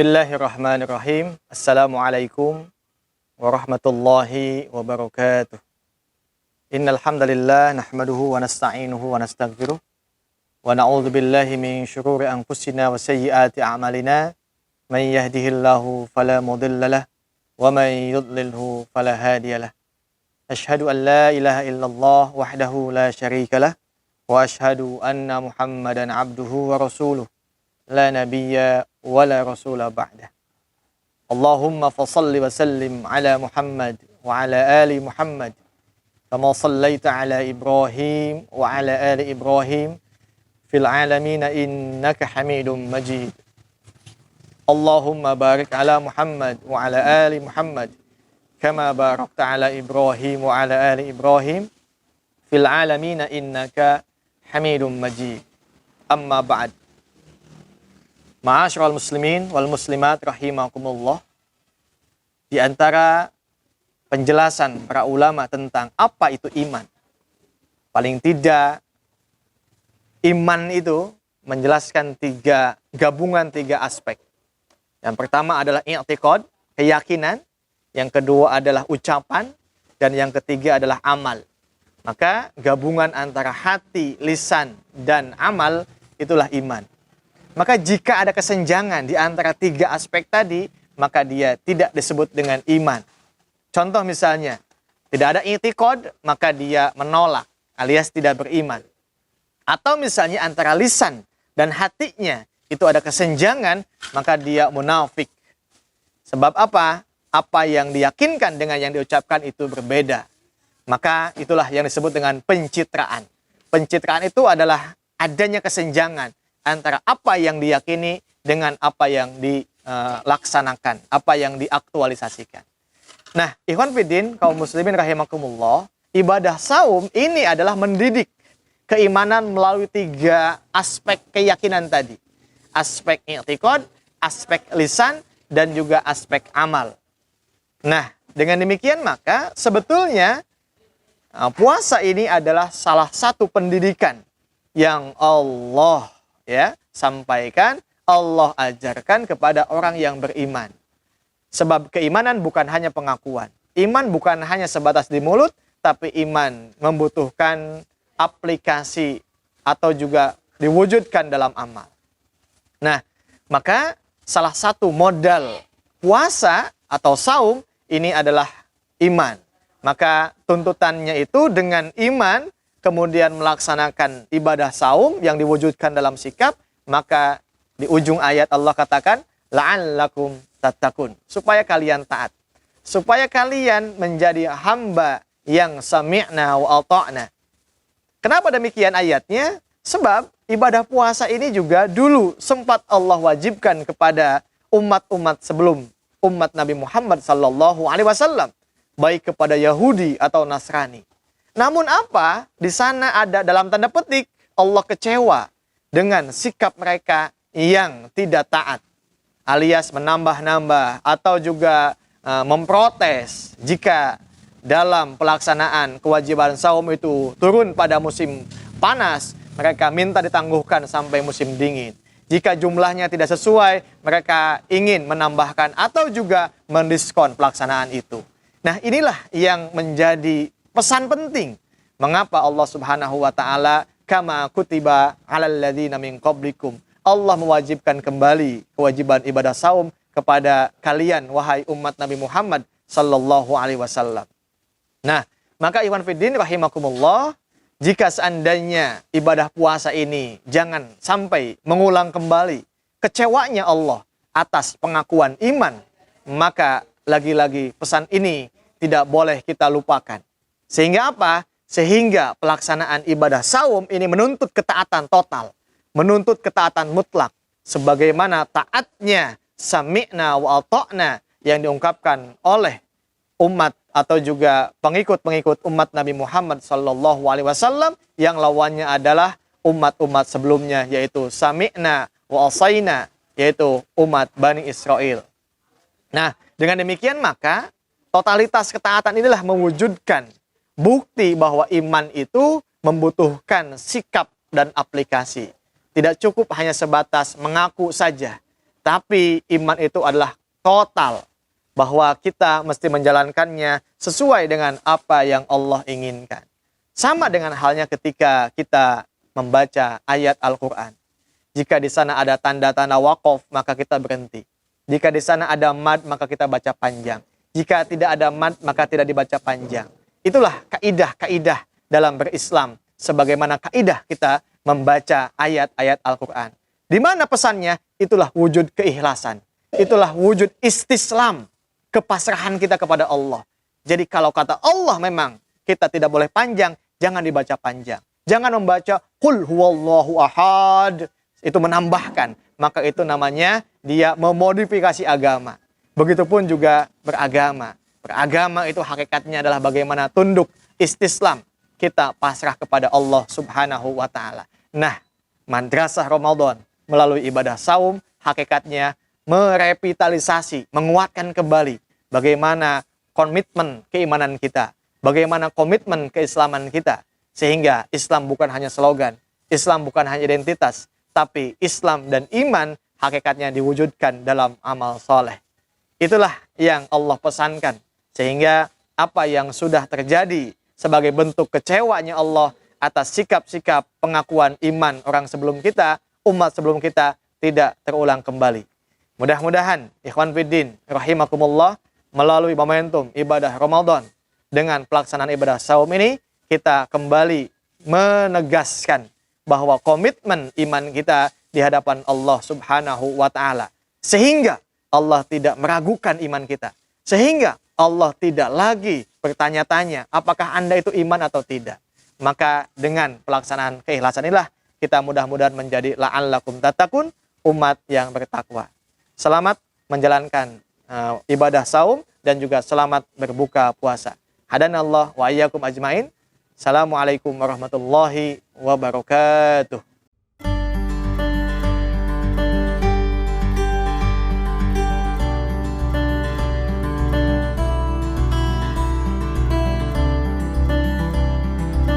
Bismillahirrahmanirrahim. Assalamualaikum warahmatullahi wabarakatuh. Innal hamdalillah nahmaduhu wa nasta'inuhu wa nastaghfiruh wa na'udzu billahi min syururi anfusina wa sayyiati a'malina. Man yahdihillahu fala mudhillalah wa man yudlilhu fala hadiyalah. Asyhadu an la ilaha illallah wahdahu la syarikalah wa asyhadu anna Muhammadan abduhu wa rasuluh. La nabiyya wa la rasula ba'dah. Allahumma fasalli wa sallim ala Muhammad wa ala ali Muhammad kama sallaita ala Ibrahim wa ala ali Ibrahim fil alamin innaka Hamidum Majid. Allahumma barik ala Muhammad wa ala ali Muhammad kama barakta ala Ibrahim wa ala ali Ibrahim fil alamin innaka Hamidum Majid. Amma ba'd. Ma'asyiral muslimin wal muslimat rahimakumullah. Di antara penjelasan para ulama tentang apa itu iman, paling tidak iman itu menjelaskan gabungan tiga aspek. Yang pertama adalah i'tiqad, keyakinan. Yang kedua adalah ucapan. Dan yang ketiga adalah amal. Maka gabungan antara hati, lisan, dan amal itulah iman. Maka jika ada kesenjangan di antara tiga aspek tadi, maka dia tidak disebut dengan iman. Contoh misalnya, tidak ada i'tiqad, maka dia menolak alias tidak beriman. Atau misalnya antara lisan dan hatinya itu ada kesenjangan, maka dia munafik. Sebab apa? Apa yang diyakinkan dengan yang diucapkan itu berbeda. Maka itulah yang disebut dengan pencitraan. Pencitraan itu adalah adanya kesenjangan antara apa yang diyakini dengan apa yang dilaksanakan, apa yang diaktualisasikan. Nah, ikhwan fiddin, kaum muslimin rahimakumullah, ibadah saum ini adalah mendidik keimanan melalui tiga aspek keyakinan tadi. Aspek i'tiqad, aspek lisan, dan juga aspek amal. Nah, dengan demikian maka sebetulnya puasa ini adalah salah satu pendidikan yang Allah sampaikan, Allah ajarkan kepada orang yang beriman. Sebab keimanan bukan hanya pengakuan. Iman bukan hanya sebatas di mulut, tapi iman membutuhkan aplikasi atau juga diwujudkan dalam amal. Nah, maka salah satu modal puasa atau saum ini adalah iman. Maka tuntutannya itu dengan iman, kemudian melaksanakan ibadah saum yang diwujudkan dalam sikap, maka di ujung ayat Allah katakan, la'allakum tattaqun, supaya kalian taat. Supaya kalian menjadi hamba yang sami'na wa ata'na. Kenapa demikian ayatnya? Sebab ibadah puasa ini juga dulu sempat Allah wajibkan kepada umat-umat sebelum umat Nabi Muhammad SAW, baik kepada Yahudi atau Nasrani. Namun apa? Di sana ada dalam tanda petik Allah kecewa dengan sikap mereka yang tidak taat. Alias menambah-nambah atau juga memprotes jika dalam pelaksanaan kewajiban saum itu turun pada musim panas, mereka minta ditangguhkan sampai musim dingin. Jika jumlahnya tidak sesuai, mereka ingin menambahkan atau juga mendiskon pelaksanaan itu. Nah, inilah yang menjadi pesan penting. Mengapa Allah Subhanahu wa taala kama kutiba 'alal ladzina min qablikum. Allah mewajibkan kembali kewajiban ibadah saum kepada kalian wahai umat Nabi Muhammad sallallahu alaihi wasallam. Nah, maka ikhwan fiddin rahimakumullah, jika seandainya ibadah puasa ini jangan sampai mengulang kembali kecewanya Allah atas pengakuan iman, maka lagi-lagi pesan ini tidak boleh kita lupakan. Sehingga apa? Sehingga pelaksanaan ibadah saum ini menuntut ketaatan total. Menuntut ketaatan mutlak. Sebagaimana taatnya sami'na wa ata'na yang diungkapkan oleh umat atau juga pengikut-pengikut umat Nabi Muhammad SAW, yang lawannya adalah umat-umat sebelumnya, yaitu sami'na wa asaina, yaitu umat Bani Israel. Nah, dengan demikian maka totalitas ketaatan inilah mewujudkan bukti bahwa iman itu membutuhkan sikap dan aplikasi. Tidak cukup hanya sebatas mengaku saja. Tapi iman itu adalah total, bahwa kita mesti menjalankannya sesuai dengan apa yang Allah inginkan. Sama dengan halnya ketika kita membaca ayat Al-Quran. Jika di sana ada tanda-tanda waqaf, maka kita berhenti. Jika di sana ada mad, maka kita baca panjang. Jika tidak ada mad, maka tidak dibaca panjang. Itulah kaidah-kaidah dalam berislam. Sebagaimana kaidah kita membaca ayat-ayat Al-Quran. Di mana pesannya? Itulah wujud keikhlasan. Itulah wujud istislam. Kepasrahan kita kepada Allah. Jadi kalau kata Allah memang kita tidak boleh panjang, jangan dibaca panjang. Jangan membaca Qul huwallahu ahad. Itu menambahkan. Maka itu namanya dia memodifikasi agama. Begitupun juga beragama. Beragama itu hakikatnya adalah bagaimana tunduk istislam. Kita pasrah kepada Allah subhanahu wa ta'ala. Nah, madrasah Ramadan melalui ibadah saum hakikatnya merevitalisasi, menguatkan kembali bagaimana komitmen keimanan kita. Bagaimana komitmen keislaman kita. Sehingga Islam bukan hanya slogan. Islam bukan hanya identitas. Tapi Islam dan iman hakikatnya diwujudkan dalam amal soleh. Itulah yang Allah pesankan. Sehingga apa yang sudah terjadi sebagai bentuk kecewanya Allah atas sikap-sikap pengakuan iman orang sebelum kita, umat sebelum kita, tidak terulang kembali. Mudah-mudahan, ikhwan fiddin, rahimakumullah, melalui momentum ibadah Ramadan, dengan pelaksanaan ibadah saum ini, kita kembali menegaskan bahwa komitmen iman kita di hadapan Allah subhanahu wa ta'ala. Sehingga Allah tidak meragukan iman kita. Sehingga Allah tidak lagi bertanya-tanya apakah Anda itu iman atau tidak. Maka dengan pelaksanaan keikhlasan inilah kita mudah-mudahan menjadi la'allakum tattaqun, umat yang bertakwa. Selamat menjalankan ibadah saum dan juga selamat berbuka puasa. Hadanallah wa iyyakum ajmain. Assalamualaikum warahmatullahi wabarakatuh.